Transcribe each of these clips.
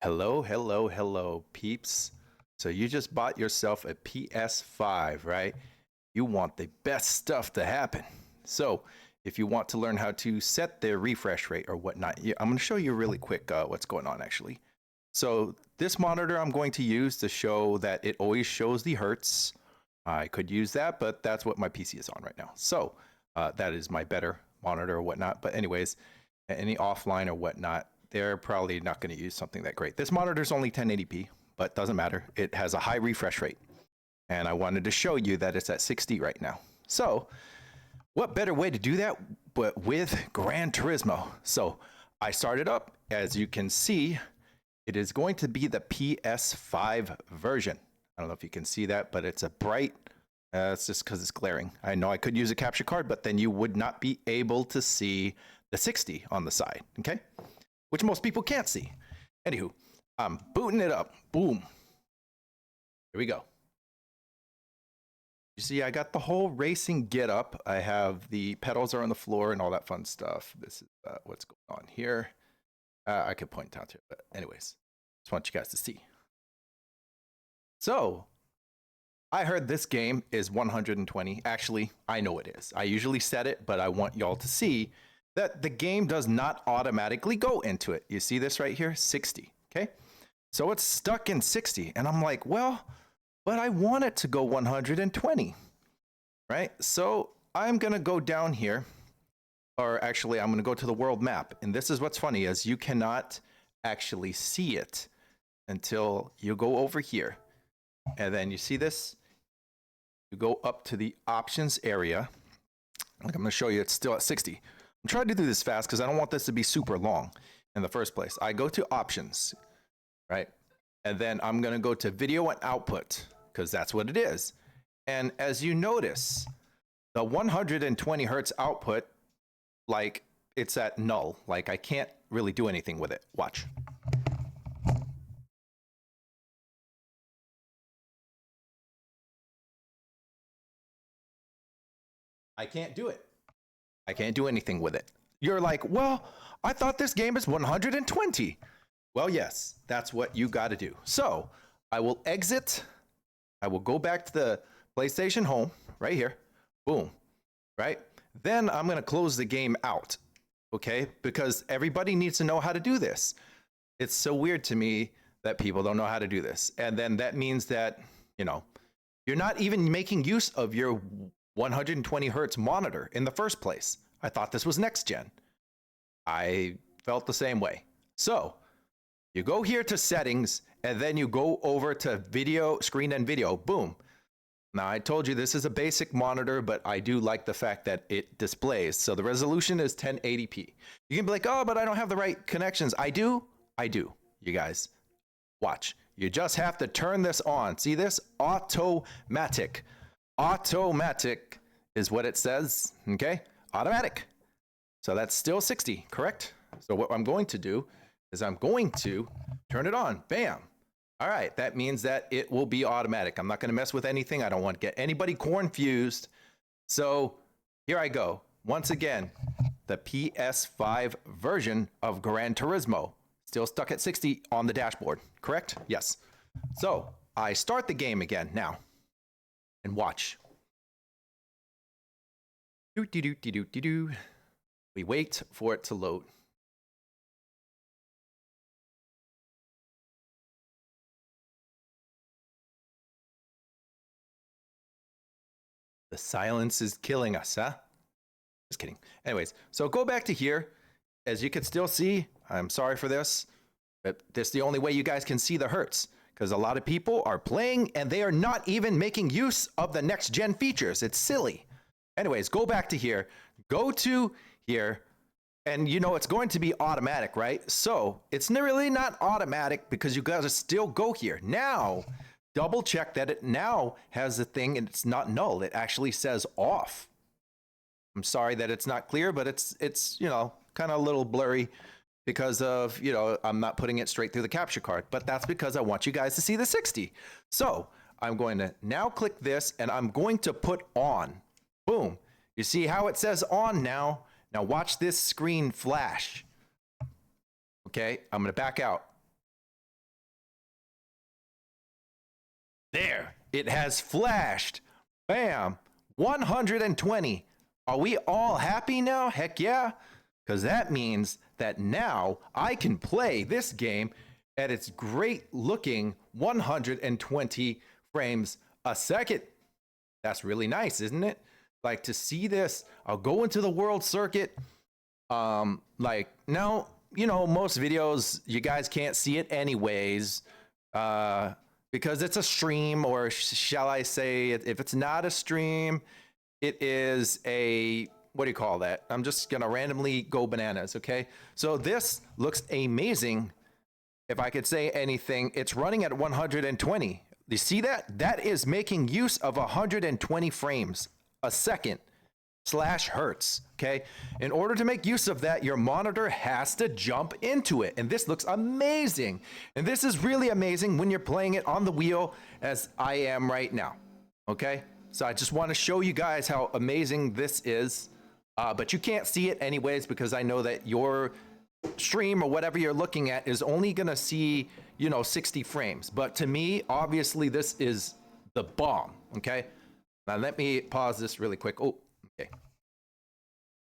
Hello, hello, hello, peeps. So you just bought yourself a PS5, right? You want the best stuff to happen. So if you want to learn how to set the refresh rate or whatnot, I'm going to show you really quick what's going on actually. So this monitor I'm going to use to show that it always shows the hertz. I could use that, but that's what my PC is on right now. So that is my better monitor or whatnot. But anyways, any offline or whatnot, they're probably not going to use something that great. This monitor is only 1080p, but doesn't matter. It has a high refresh rate. And I wanted to show you that it's at 60 right now. So what better way to do that but with Gran Turismo? So I started up. As you can see, it is going to be the PS5 version. I don't know if you can see that, but it's a bright, it's just because it's glaring. I know I could use a capture card, but then you would not be able to see the 60 on the side, okay? Which most people can't see. Anywho, I'm booting it up. Boom. Here we go. You see, I got the whole racing get up. I have the pedals are on the floor and all that fun stuff. This is what's going on here. I could point out to it, but anyways, just want you guys to see. So, I heard this game is 120. Actually, I know it is. I usually set it, but I want y'all to see that the game does not automatically go into it. You see this right here? 60, okay? So it's stuck in 60, and I'm like, well, but I want it to go 120, right? So I'm gonna go down here, or actually I'm gonna go to the world map, and this is what's funny, is you cannot actually see it until you go over here. And then you see this? You go up to the options area. Like I'm gonna show you, it's still at 60. I'm trying to do this fast because I don't want this to be super long in the first place. I go to options, right? And then I'm going to go to video and output because that's what it is. And as you notice, the 120 hertz output, like it's at null. Like I can't really do anything with it. Watch. I can't do it. I can't do anything with it. You're like, well, I thought this game is 120. Well, yes, that's what you got to do. So I will exit. I will go back to the PlayStation Home right here. Boom. Right? Then I'm going to close the game out. Okay? Because everybody needs to know how to do this. It's so weird to me that people don't know how to do this. And then that means that, you know, you're not even making use of your 120 hertz monitor in the first place. I thought this was next gen. I felt the same way. So you go here to settings and then you go over to video, screen and video, boom. Now I told you this is a basic monitor, but I do like the fact that it displays. So the resolution is 1080p. You can be like, oh, but I don't have the right connections. I do, you guys. Watch, you just have to turn this on. See this? Automatic. Automatic is what it says, okay? Automatic. So that's still 60, correct? So what I'm going to do is I'm going to turn it on. Bam. All right, that means that it will be automatic. I'm not going to mess with anything. I don't want to get anybody confused. So here I go. Once again, the PS5 version of Gran Turismo. Still stuck at 60 on the dashboard, correct? Yes. So I start the game again now. And watch. We wait for it to load. The silence is killing us, huh? Just kidding. Anyways, so go back to here. As you can still see, I'm sorry for this, but this is the only way you guys can see the hertz, because a lot of people are playing and they are not even making use of the next gen features. It's silly. Anyways, go back to here, go to here, and you know it's going to be automatic, right? So it's really not automatic because you guys still go here. Now, double check that it now has a thing and it's not null. It actually says off. I'm sorry that it's not clear, but it's you know, kind of a little blurry because of, you know, I'm not putting it straight through the capture card, but that's because I want you guys to see the 60. So I'm going to now click this and I'm going to put on. Boom. You see how it says on now? Now watch this screen flash. Okay, I'm going to back out. There, it has flashed. Bam, 120. Are we all happy now? Heck yeah. Because that means that now I can play this game at its great looking 120 frames a second. That's really nice, isn't it? Like to see this, I'll go into the world circuit. Like now, you know, most videos, you guys can't see it anyways, because it's a stream, or shall I say, if it's not a stream, it is a, what do you call that? I'm just gonna randomly go bananas, okay? So this looks amazing. If I could say anything, it's running at 120. You see that? That is making use of 120 frames a second / hertz, okay? In order to make use of that, your monitor has to jump into it. And this looks amazing. And this is really amazing when you're playing it on the wheel as I am right now, okay? So I just want to show you guys how amazing this is. But you can't see it anyways, because I know that your stream or whatever you're looking at is only gonna see, you know, 60 frames. But to me, obviously, this is the bomb, okay? Now let me pause this really quick. Oh, okay.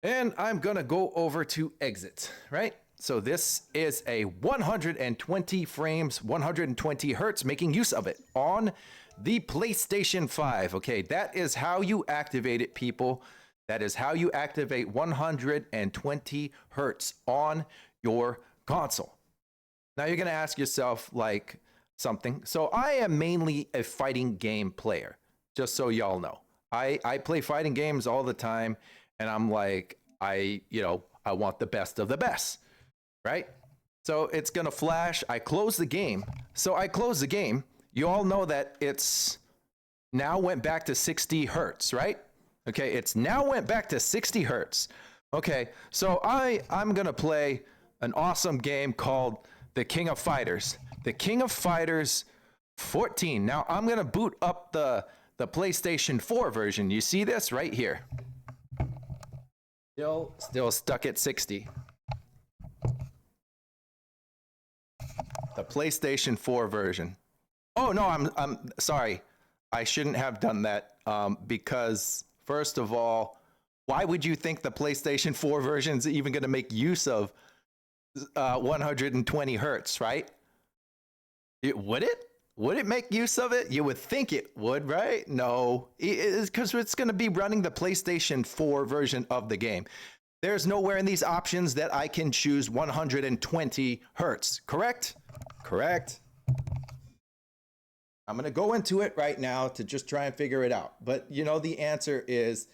And I'm gonna go over to exit, right? So this is a 120 frames, 120 hertz, making use of it on the PlayStation 5. Okay, that is how you activate it, people. That is how you activate 120 hertz on your console. Now you're gonna ask yourself like something. So I am mainly a fighting game player, just so y'all know. I play fighting games all the time, and I'm like, I want the best of the best, right? So it's gonna flash. I close the game. So I close the game. You all know that it's now went back to 60 hertz, right? Okay, it's now went back to 60 hertz. Okay, so I'm gonna play an awesome game called The King of Fighters. The King of Fighters 14. Now I'm gonna boot up the PlayStation 4 version. You see this right here. Still stuck at 60. The PlayStation 4 version. Oh no, I'm sorry. I shouldn't have done that, because first of all, why would you think the PlayStation 4 version is even going to make use of 120 hertz, right? Would it? Would it make use of it? You would think it would, right? No, it's because it's going to be running the PlayStation 4 version of the game. There's nowhere in these options that I can choose 120 hertz, correct? Correct. I'm going to go into it right now to just try and figure it out. But you know, the answer is,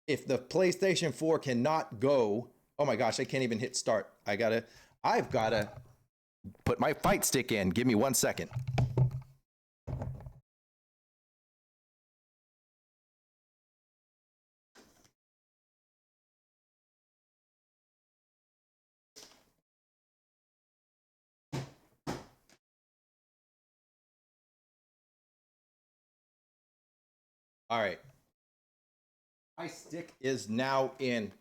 if the PlayStation 4 cannot go, oh my gosh, I can't even hit start. I've got to put my fight stick in. Give me 1 second. All right. My stick is now in.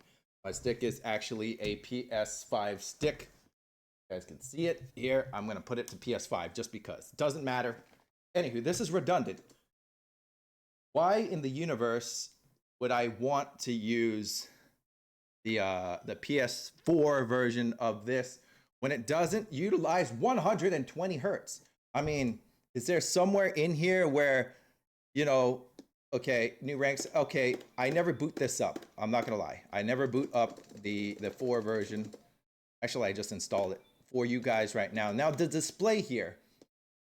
My stick is actually a PS5 stick. You guys can see it here. I'm going to put it to PS5 just because. It doesn't matter. Anywho, this is redundant. Why in the universe would I want to use the PS4 version of this when it doesn't utilize 120 hertz? I mean, is there somewhere in here where, you know, okay, new ranks. Okay, I never boot this up. I'm not gonna lie. I never boot up the 4 version. Actually, I just installed it for you guys right now. Now the display here.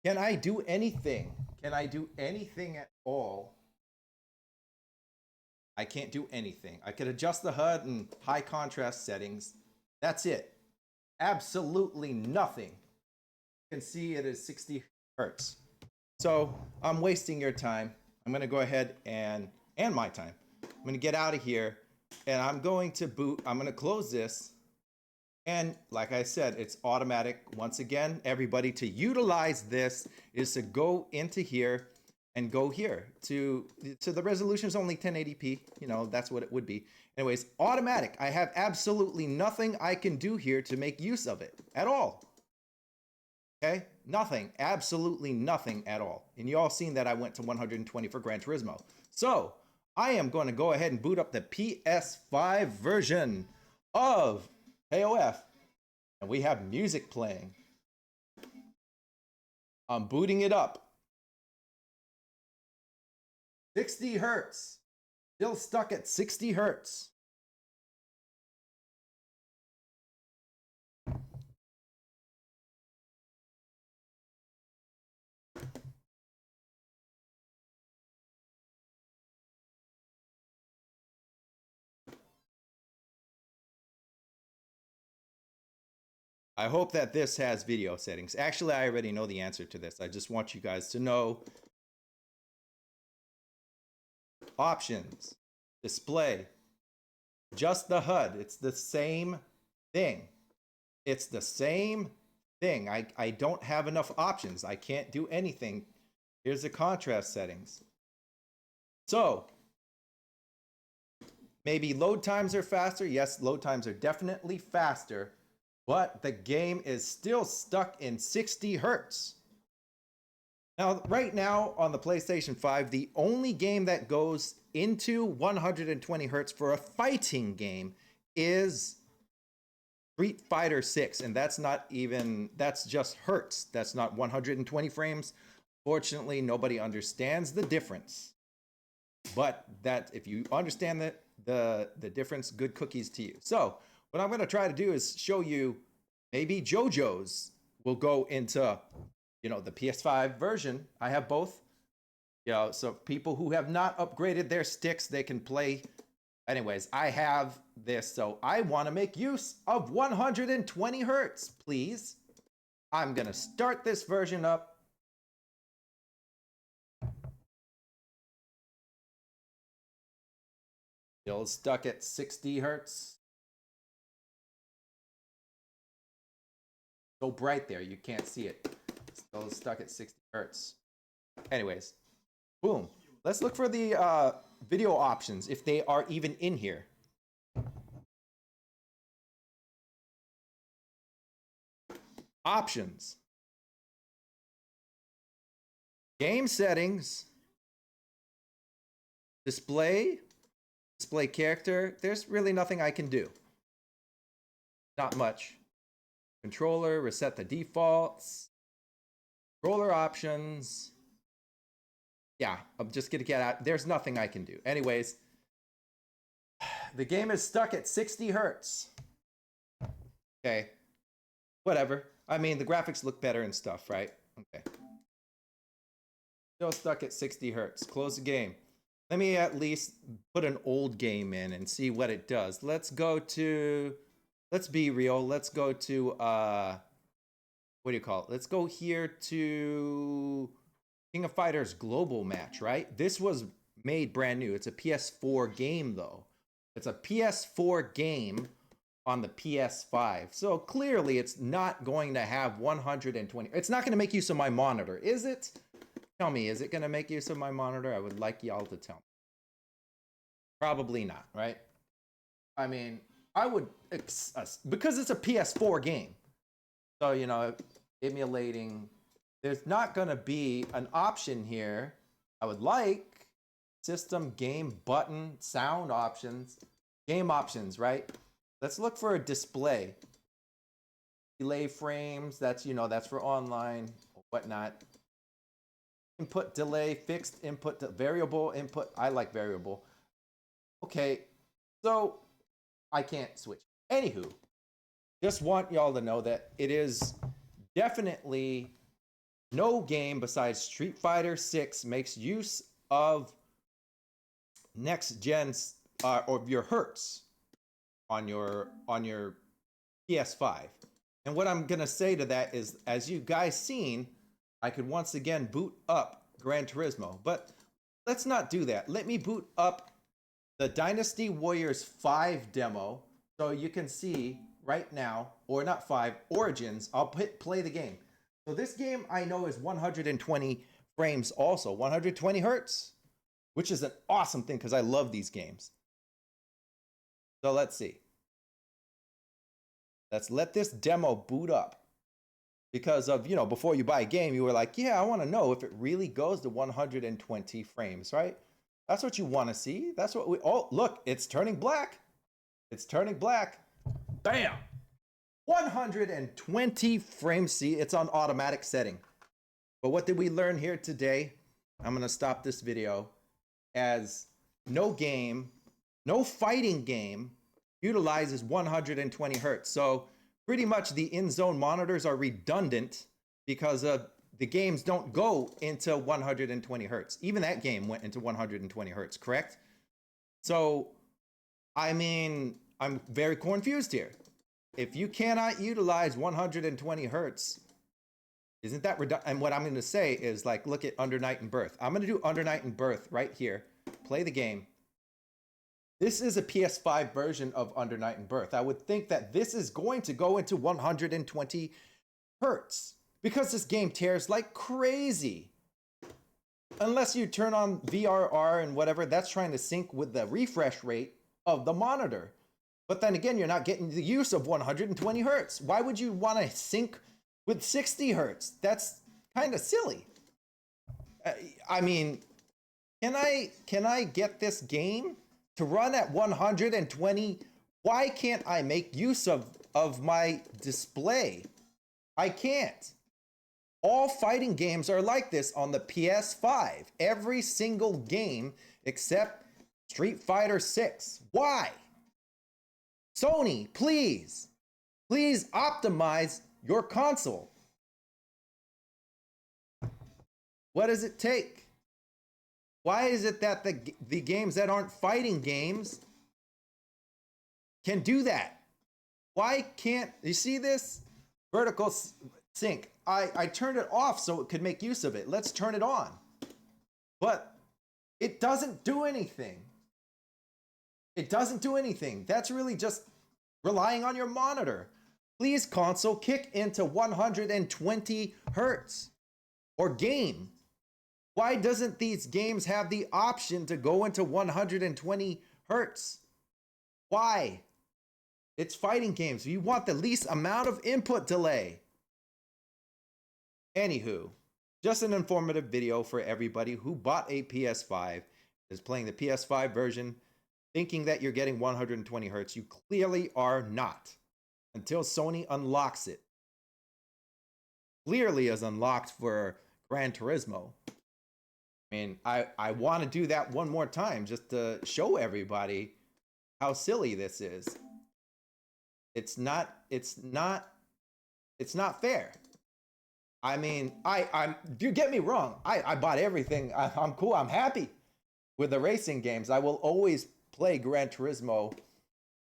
Can I do anything? Can I do anything at all? I can't do anything. I could adjust the HUD and high contrast settings. That's it. Absolutely nothing. You can see it is 60 hertz. So I'm wasting your time. I'm going to go ahead and my time. I'm going to get out of here, and I'm going to boot. I'm going to close this. And like I said, it's automatic. Once again, everybody, to utilize this is to go into here and go here to the resolution is only 1080p. You know, that's what it would be. Anyways, automatic. I have absolutely nothing I can do here to make use of it at all. Okay. Nothing. Absolutely nothing at all. And you all seen that I went to 120 for Gran Turismo. So I am going to go ahead and boot up the PS5 version of KOF. And we have music playing. I'm booting it up. 60 hertz. Still stuck at 60 hertz. I hope that this has video settings. Actually, I already know the answer to this. I just want you guys to know. Options, display, just the HUD. It's the same thing. It's the same thing. I don't have enough options. I can't do anything. Here's the contrast settings. So maybe load times are faster. Yes, load times are definitely faster, but the game is still stuck in 60 hertz. Now, right now on the PlayStation 5, the only game that goes into 120 hertz for a fighting game is Street Fighter 6, and that's just hertz. That's not 120 frames. Fortunately, nobody understands the difference. But that if you understand the difference, good cookies to you. So what I'm going to try to do is show you maybe JoJo's will go into, you know, the PS5 version. I have both. You know, so people who have not upgraded their sticks, they can play. Anyways, I have this, so I want to make use of 120 hertz, please. I'm going to start this version up. Still stuck at 60 hertz. So bright there, you can't see it. Still stuck at 60 hertz. Anyways, boom. Let's look for the video options, if they are even in here. Options. Game settings. Display. Display character. There's really nothing I can do. Not much. Controller, reset the defaults. Controller options. Yeah, I'm just gonna get out. There's nothing I can do. Anyways, the game is stuck at 60 hertz. Okay, whatever. I mean, the graphics look better and stuff, right? Okay. Still stuck at 60 hertz. Close the game. Let me at least put an old game in and see what it does. Let's go to, let's be real. Let's go to, what do you call it? Let's go here to King of Fighters Global Match, right? This was made brand new. It's a PS4 game, though. It's a PS4 game on the PS5. So clearly, it's not going to have 120. It's not going to make use of my monitor, is it? Tell me, is it going to make use of my monitor? I would like y'all to tell me. Probably not, right? I mean, I would, because it's a PS4 game. So, you know, emulating. There's not going to be an option here. I would like system, game, button, sound options, game options, right? Let's look for a display. Delay frames, that's, you know, that's for online, whatnot. Input delay, fixed input, variable input. I like variable. Okay, so I can't switch. Anywho, just want y'all to know that it is definitely no game besides Street Fighter 6 makes use of next gen's or your hertz on your PS5. And what I'm gonna say to that is, as you guys seen, I could once again boot up Gran Turismo, but let's not do that. Let me boot up the Dynasty Warriors 5 demo so you can see right now, or not 5, Origins. I'll play the game. So this game I know is 120 frames also, 120 hertz, which is an awesome thing because I love these games. So let's see. Let's let this demo boot up. because of, you know, before you buy a game, you were like, yeah, I want to know if it really goes to 120 frames, right? That's what you want to see. That's what we, oh, look, it's turning black. It's turning black. Bam. 120 frames. See, it's on automatic setting. But what did we learn here today? I'm going to stop this video as no game, no fighting game utilizes 120 hertz. So pretty much the in-zone monitors are redundant because the games don't go into 120 hertz. Even that game went into 120 hertz, correct? So, I mean, I'm very confused here. If you cannot utilize 120 hertz, isn't that redundant? And what I'm going to say is, like, look at Under Night and Birth. I'm going to do Under Night and Birth right here. Play the game. This is a PS5 version of Under Night and Birth. I would think that this is going to go into 120 hertz because this game tears like crazy. Unless you turn on VRR and whatever, that's trying to sync with the refresh rate of the monitor. But then again, you're not getting the use of 120 hertz. Why would you want to sync with 60 hertz? That's kind of silly. I mean, can I get this game to run at 120? Why can't I make use of my display? I can't. All fighting games are like this on the PS5. Every single game except Street Fighter 6. Why? Sony, please optimize your console. What does it take? Why is it that the games that aren't fighting games can do that? Why can't you see this? Vertical sync. I turned it off so it could make use of it. Let's turn it on. But it doesn't do anything. It doesn't do anything. That's really just relying on your monitor. Please, console, kick into 120 hertz or game. Why doesn't these games have the option to go into 120 hertz? Why? It's fighting games. You want the least amount of input delay. Anywho, just an informative video for everybody who bought a PS5, is playing the PS5 version, thinking that you're getting 120 hertz. You clearly are not until Sony unlocks it. Clearly is unlocked for Gran Turismo. I mean, I want to do that one more time just to show everybody how silly this is. It's not fair. I mean, you get me wrong. I bought everything. I'm cool. I'm happy with the racing games. I will always play Gran Turismo,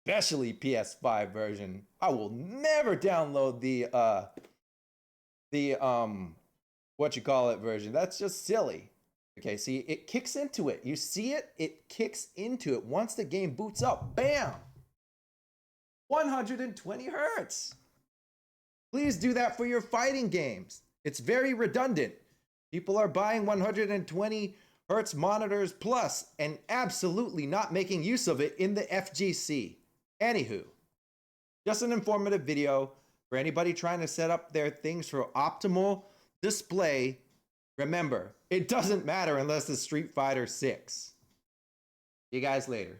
especially PS5 version. I will never download the what you call it version. That's just silly. Okay, see, it kicks into it. You see it? It kicks into it. Once the game boots up, bam! 120 hertz. Please do that for your fighting games. It's very redundant. People are buying 120 hertz monitors plus and absolutely not making use of it in the FGC. Anywho, just an informative video for anybody trying to set up their things for optimal display. Remember, it doesn't matter unless it's Street Fighter 6. See you guys later.